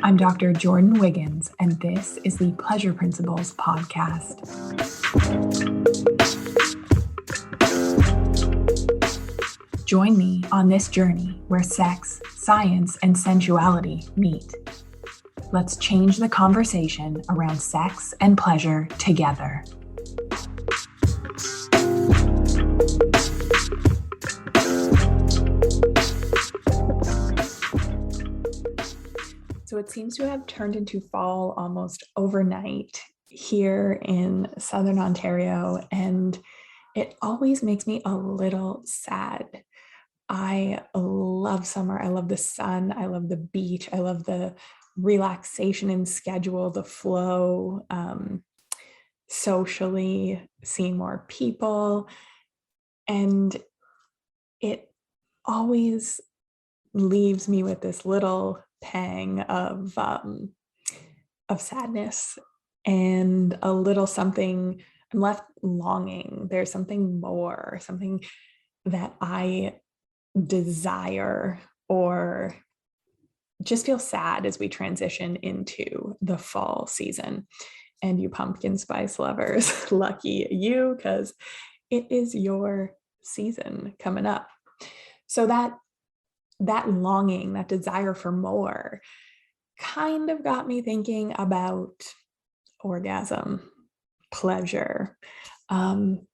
I'm Dr. Jordin Wiggins, and this is the Pleasure Principles podcast. Join me on this journey where sex, science, and sensuality meet. Let's change the conversation around sex and pleasure together. So it seems to have turned into fall almost overnight here in Southern Ontario, and it always makes me a little sad. I love summer. I love the sun. I love the beach. I love the relaxation and schedule, the flow, socially, seeing more people. And it always leaves me with this little pang of sadness and a little something. I'm left longing. There's something more, something that I desire or just feel sad as we transition into the fall season. And you pumpkin spice lovers, lucky you, because it is your season coming up. So that longing, that desire for more kind of got me thinking about orgasm, pleasure, and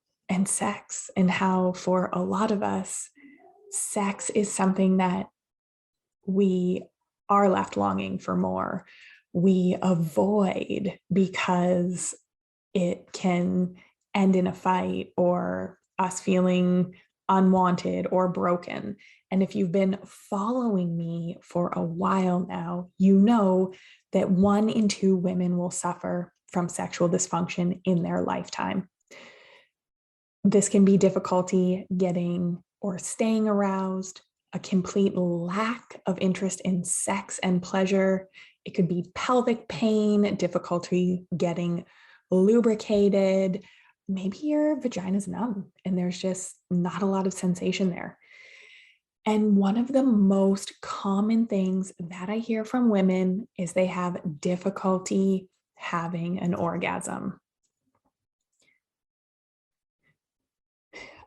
sex, and how for a lot of us, sex is something that we are left longing for more. We avoid because it can end in a fight or us feeling unwanted or broken. And if you've been following me for a while now, you know that 1 in 2 women will suffer from sexual dysfunction in their lifetime. This can be difficulty getting or staying aroused, a complete lack of interest in sex and pleasure. It could be pelvic pain, difficulty getting lubricated. Maybe your vagina's numb and there's just not a lot of sensation there. And one of the most common things that I hear from women is they have difficulty having an orgasm.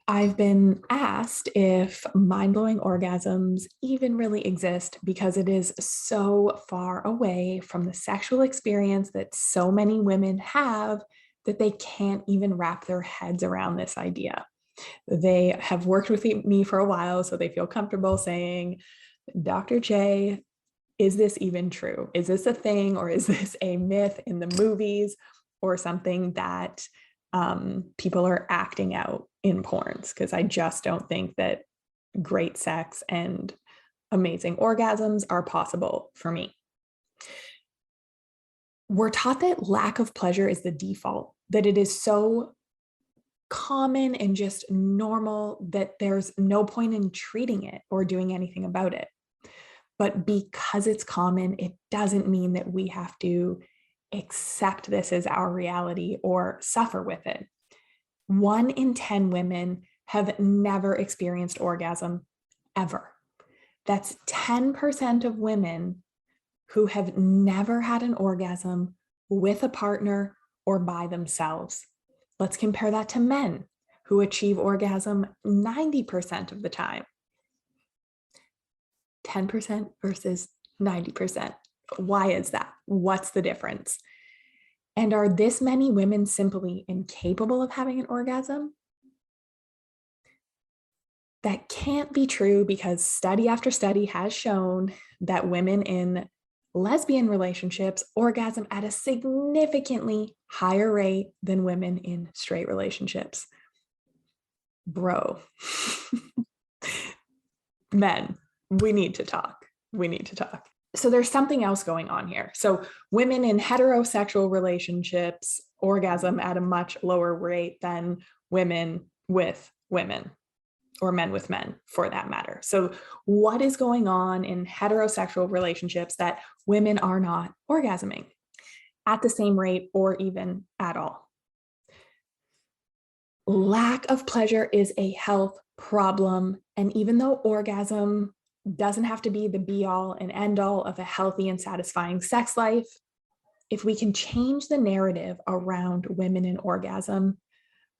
I've been asked if mind-blowing orgasms even really exist because it is so far away from the sexual experience that so many women have that they can't even wrap their heads around this idea. They have worked with me for a while, so they feel comfortable saying, Dr. J, is this even true? Is this a thing, or is this a myth in the movies or something that people are acting out in porns? Because I just don't think that great sex and amazing orgasms are possible for me. We're taught that lack of pleasure is the default, that it is so common and just normal that there's no point in treating it or doing anything about it. But because it's common, it doesn't mean that we have to accept this as our reality or suffer with it. 1 in 10 women have never experienced orgasm ever. That's 10% of women who have never had an orgasm with a partner or by themselves. Let's compare that to men who achieve orgasm 90% of the time. 10% versus 90%. Why is that? What's the difference? And are this many women simply incapable of having an orgasm? That can't be true, because study after study has shown that women in lesbian relationships orgasm at a significantly higher rate than women in straight relationships. Bro, men, we need to talk. So there's something else going on here. So women in heterosexual relationships orgasm at a much lower rate than women with women, or men with men for that matter. So what is going on in heterosexual relationships that women are not orgasming at the same rate or even at all? Lack of pleasure is a health problem. And even though orgasm doesn't have to be the be all and end all of a healthy and satisfying sex life. If we can change the narrative around women and orgasm,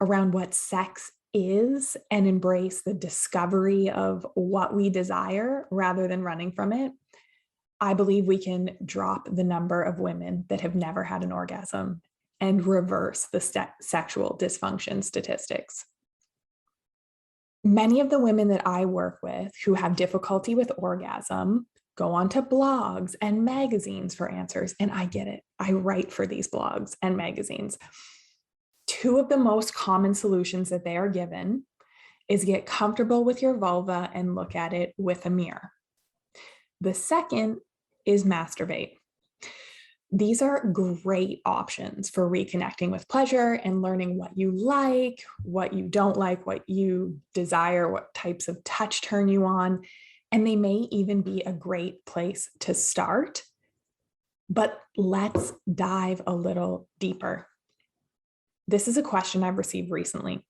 around what sex is, and embrace the discovery of what we desire rather than running from it, I believe we can drop the number of women that have never had an orgasm and reverse the sexual dysfunction statistics. Many of the women that I work with who have difficulty with orgasm go onto blogs and magazines for answers, and I get it. I write for these blogs and magazines. Two of the most common solutions that they are given is get comfortable with your vulva and look at it with a mirror. The second is masturbate. These are great options for reconnecting with pleasure and learning what you like, what you don't like, what you desire, what types of touch turn you on. And they may even be a great place to start. But let's dive a little deeper. This is a question I've received recently.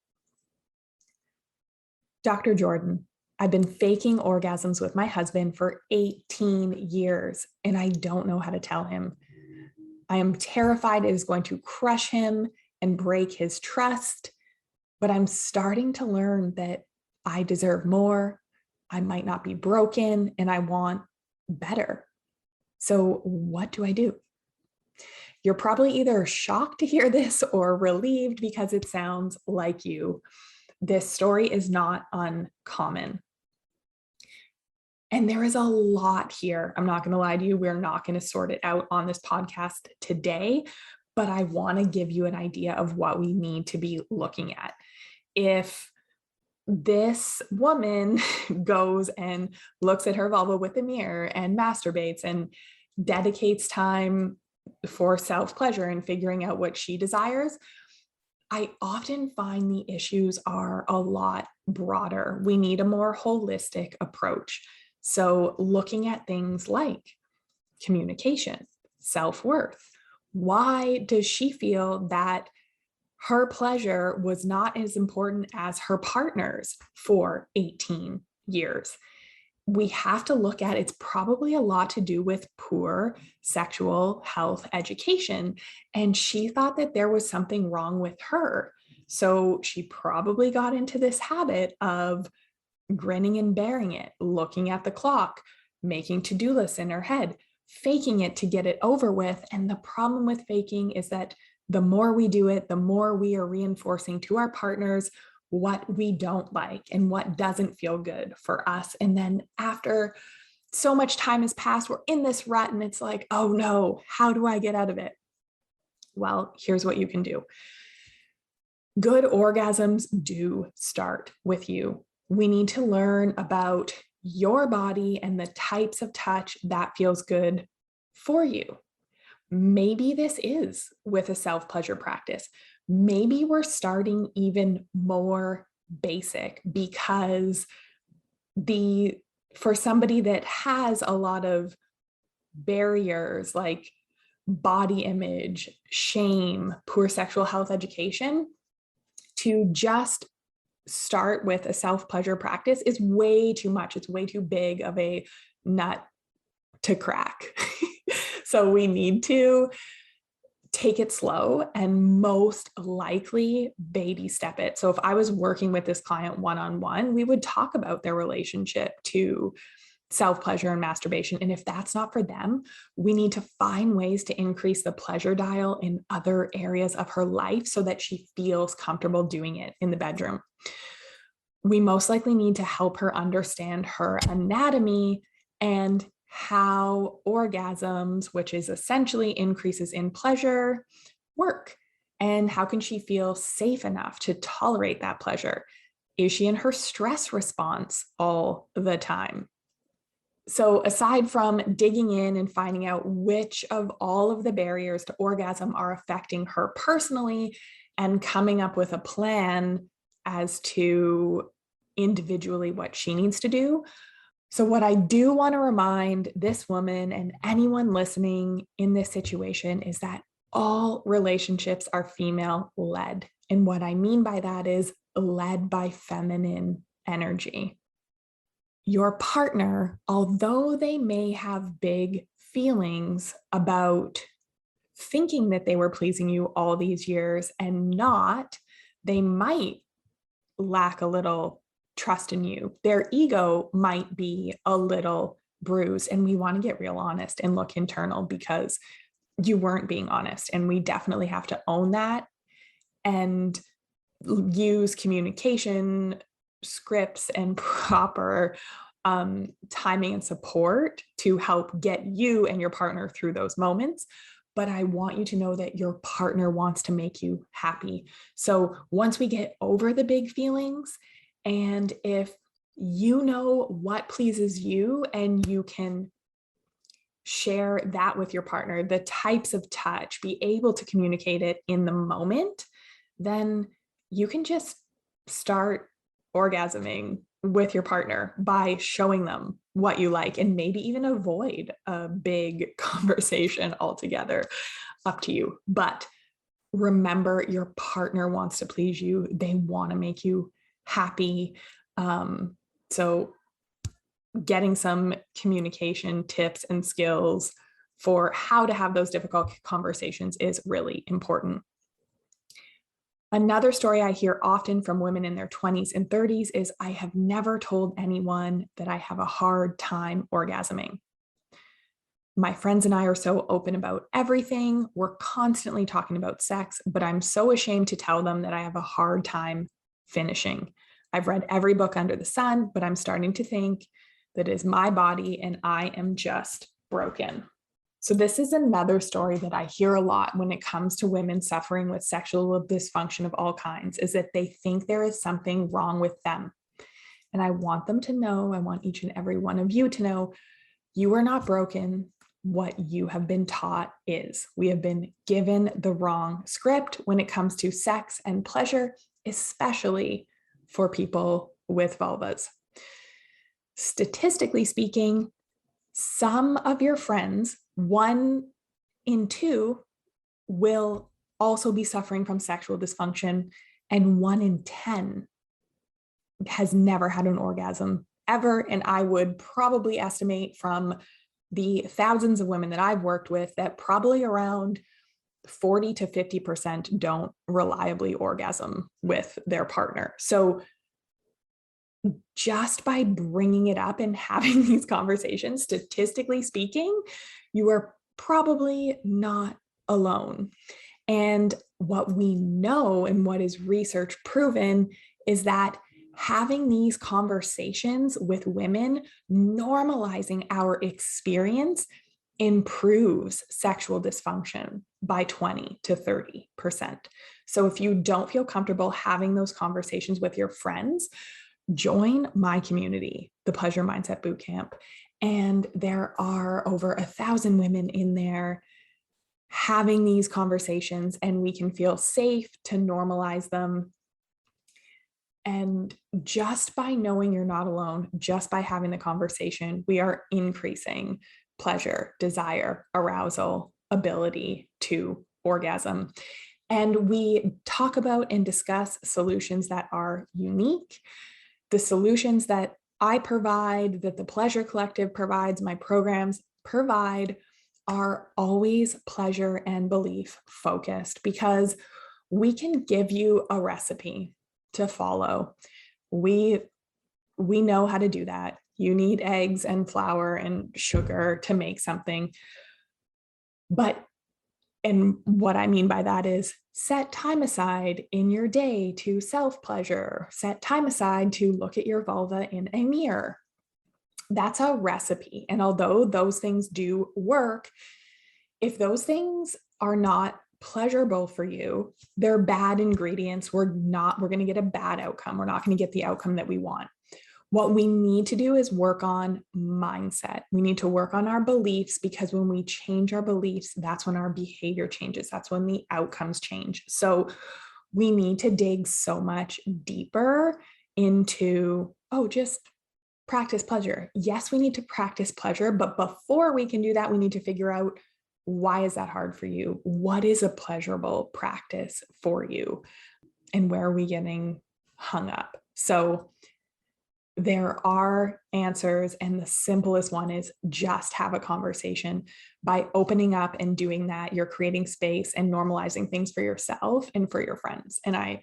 Dr. Jordin, I've been faking orgasms with my husband for 18 years, and I don't know how to tell him. I am terrified it is going to crush him and break his trust, but I'm starting to learn that I deserve more. I might not be broken, and I want better. So what do I do? You're probably either shocked to hear this or relieved because it sounds like you. This story is not uncommon. And there is a lot here. I'm not going to lie to you. We're not going to sort it out on this podcast today, but I want to give you an idea of what we need to be looking at. If this woman goes and looks at her vulva with a mirror and masturbates and dedicates time for self-pleasure and figuring out what she desires, I often find the issues are a lot broader. We need a more holistic approach. So looking at things like communication, self-worth. Why does she feel that her pleasure was not as important as her partner's for 18 years? We have to look at it's probably a lot to do with poor sexual health education. And she thought that there was something wrong with her. So she probably got into this habit of grinning and bearing it, looking at the clock, making to-do lists in her head, faking it to get it over with. And the problem with faking is that the more we do it, the more we are reinforcing to our partners what we don't like and what doesn't feel good for us. And then after so much time has passed, we're in this rut and it's like, oh no, how do I get out of it? Well, here's what you can do. Good orgasms do start with you. We need to learn about your body and the types of touch that feels good for you. Maybe this is with a self-pleasure practice. Maybe we're starting even more basic because for somebody that has a lot of barriers like body image, shame, poor sexual health education, to just start with a self-pleasure practice is way too much. It's way too big of a nut to crack. So we need to take it slow and most likely baby step it. So if I was working with this client one-on-one, we would talk about their relationship to self-pleasure and masturbation. And if that's not for them, we need to find ways to increase the pleasure dial in other areas of her life so that she feels comfortable doing it in the bedroom. We most likely need to help her understand her anatomy and how orgasms, which is essentially increases in pleasure, work. And how can she feel safe enough to tolerate that pleasure? Is she in her stress response all the time? So aside from digging in and finding out which of all of the barriers to orgasm are affecting her personally and coming up with a plan as to individually what she needs to do. So what I do want to remind this woman and anyone listening in this situation is that all relationships are female-led. And what I mean by that is led by feminine energy. your partner, although they may have big feelings about thinking that they were pleasing you all these years and not, they might lack a little trust in you. Their ego might be a little bruised, and we want to get real honest and look internal because you weren't being honest. And we definitely have to own that and use communication scripts and proper timing and support to help get you and your partner through those moments. But I want you to know that your partner wants to make you happy. So once we get over the big feelings, and if you know what pleases you and you can share that with your partner, the types of touch, be able to communicate it in the moment, then you can just start orgasming with your partner by showing them what you like, and maybe even avoid a big conversation altogether. Up to you. But remember, your partner wants to please you. They want to make you happy. So getting some communication tips and skills for how to have those difficult conversations is really important. Another story I hear often from women in their 20s and 30s is, I have never told anyone that I have a hard time orgasming. My friends and I are so open about everything. We're constantly talking about sex, but I'm so ashamed to tell them that I have a hard time finishing. I've read every book under the sun, but I'm starting to think that it is my body and I am just broken. So this is another story that I hear a lot when it comes to women suffering with sexual dysfunction of all kinds, is that they think there is something wrong with them. And I want them to know, I want each and every one of you to know, you are not broken. What you have been taught is. We have been given the wrong script when it comes to sex and pleasure, especially for people with vulvas. Statistically speaking, some of your friends, 1 in 2, will also be suffering from sexual dysfunction, and 1 in 10 has never had an orgasm ever. And I would probably estimate from the thousands of women that I've worked with that probably around 40 to 50% don't reliably orgasm with their partner. So just by bringing it up and having these conversations, statistically speaking, you are probably not alone. And what we know and what is research proven is that having these conversations with women, normalizing our experience, improves sexual dysfunction by 20 to 30%. So if you don't feel comfortable having those conversations with your friends, join my community, the Pleasure Mindset Bootcamp. And there are over 1,000 women in there having these conversations, and we can feel safe to normalize them. And just by knowing you're not alone, just by having the conversation, we are increasing pleasure, desire, arousal, ability to orgasm. And we talk about and discuss solutions that are unique. The solutions that I provide, that the Pleasure Collective provides, my programs provide, are always pleasure and belief focused, because we can give you a recipe to follow. We know how to do that. You need eggs and flour and sugar to make something. And what I mean by that is, set time aside in your day to self-pleasure. Set time aside to look at your vulva in a mirror. That's a recipe. And although those things do work, if those things are not pleasurable for you, they're bad ingredients. We're going to get a bad outcome. We're not going to get the outcome that we want. What we need to do is work on mindset. We need to work on our beliefs, because when we change our beliefs, that's when our behavior changes. That's when the outcomes change. So we need to dig so much deeper into, just practice pleasure. Yes, we need to practice pleasure, but before we can do that, we need to figure out, why is that hard for you? What is a pleasurable practice for you? And where are we getting hung up? So There are answers, and the simplest one is just have a conversation. By opening up and doing that, you're creating space and normalizing things for yourself and for your friends. And I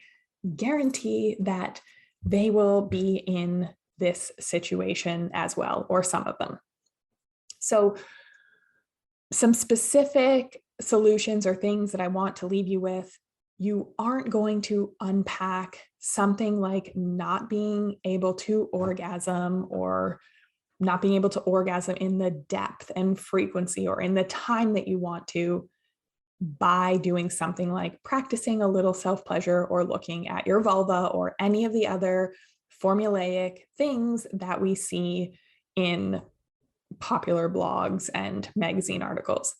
guarantee that they will be in this situation as well, or some of them. So, some specific solutions or things that I want to leave you with: you aren't going to unpack something like not being able to orgasm, or not being able to orgasm in the depth and frequency or in the time that you want to, by doing something like practicing a little self-pleasure or looking at your vulva or any of the other formulaic things that we see in popular blogs and magazine articles.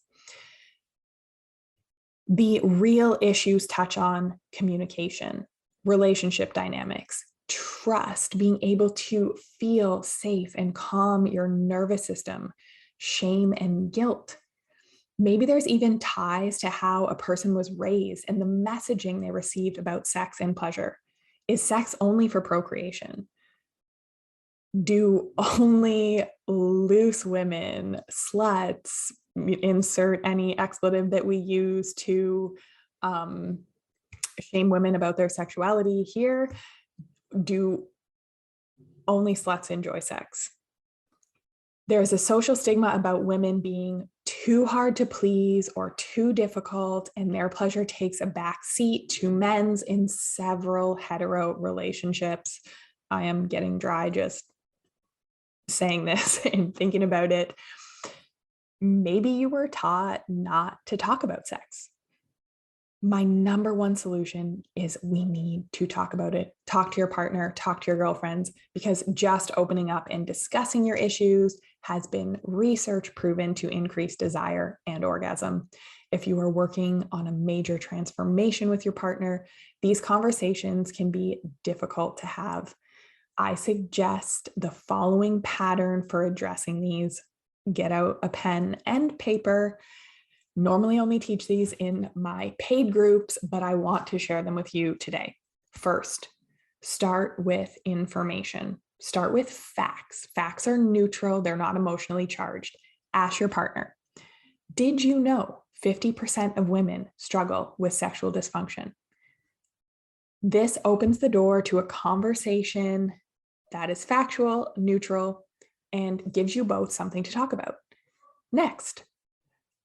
The real issues touch on communication, relationship dynamics, trust, being able to feel safe and calm your nervous system, shame and guilt. Maybe there's even ties to how a person was raised and the messaging they received about sex and pleasure. Is sex only for procreation? Do only loose women, sluts, insert any expletive that we use to shame women about their sexuality here, do only sluts enjoy sex? There's a social stigma about women being too hard to please or too difficult, and their pleasure takes a back seat to men's in several hetero relationships. I am getting dry just saying this and thinking about it. Maybe you were taught not to talk about sex. My number one solution is we need to talk about it. Talk to your partner, talk to your girlfriends, because just opening up and discussing your issues has been research proven to increase desire and orgasm. If you are working on a major transformation with your partner, these conversations can be difficult to have. I suggest the following pattern for addressing these. Get out a pen and paper. Normally only teach these in my paid groups, but I want to share them with you today. First, start with information. Start with facts. Facts are neutral. They're not emotionally charged. Ask your partner, did you know 50% of women struggle with sexual dysfunction? This opens the door to a conversation that is factual, neutral, and gives you both something to talk about. Next,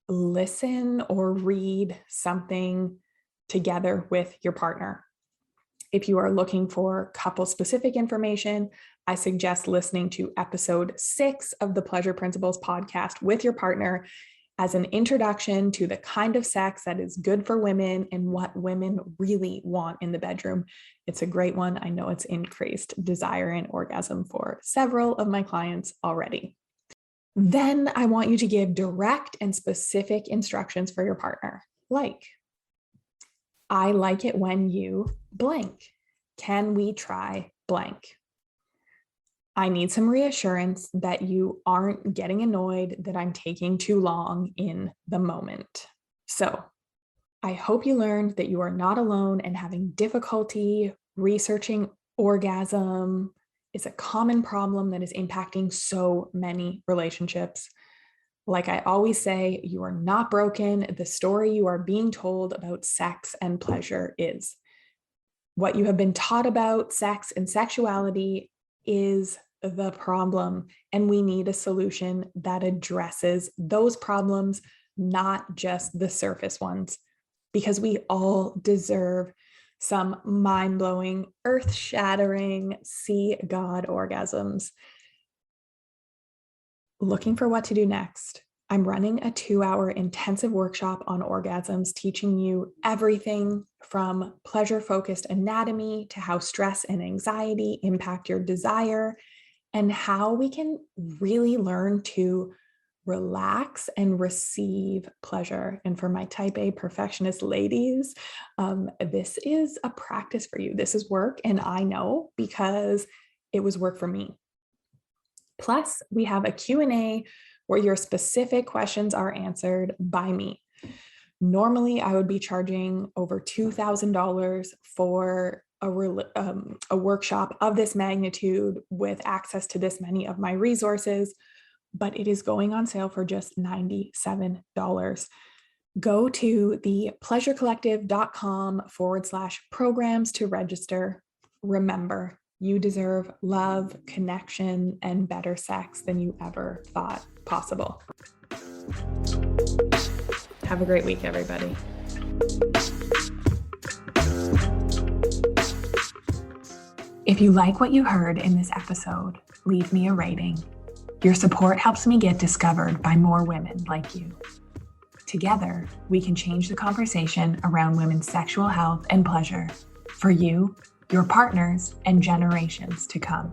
listen or read something together with your partner. If you are looking for couple-specific information, I suggest listening to episode 6 of the Pleasure Principles podcast with your partner as an introduction to the kind of sex that is good for women and what women really want in the bedroom. It's a great one. I know it's increased desire and orgasm for several of my clients already. Then I want you to give direct and specific instructions for your partner, like, I like it when you blank. Can we try blank? I need some reassurance that you aren't getting annoyed that I'm taking too long in the moment. So I hope you learned that you are not alone, and having difficulty researching orgasm is a common problem that is impacting so many relationships. Like I always say, you are not broken. The story you are being told about sex and pleasure is. What you have been taught about sex and sexuality is the problem, and we need a solution that addresses those problems, not just the surface ones, because we all deserve some mind-blowing, earth-shattering, see God orgasms. Looking for what to do next? I'm running a 2-hour intensive workshop on orgasms, teaching you everything from pleasure-focused anatomy to how stress and anxiety impact your desire, and how we can really learn to relax and receive pleasure. And for my type A perfectionist ladies, this is a practice for you. This is work, and I know because it was work for me. Plus, we have a Q&A where your specific questions are answered by me. Normally, I would be charging over $2,000 for a workshop of this magnitude with access to this many of my resources, but it is going on sale for just $97. Go to thepleasurecollective.com/programs to register. Remember, you deserve love, connection, and better sex than you ever thought possible. Have a great week, everybody. If you like what you heard in this episode, leave me a rating. Your support helps me get discovered by more women like you. Together, we can change the conversation around women's sexual health and pleasure for you, your partners, and generations to come.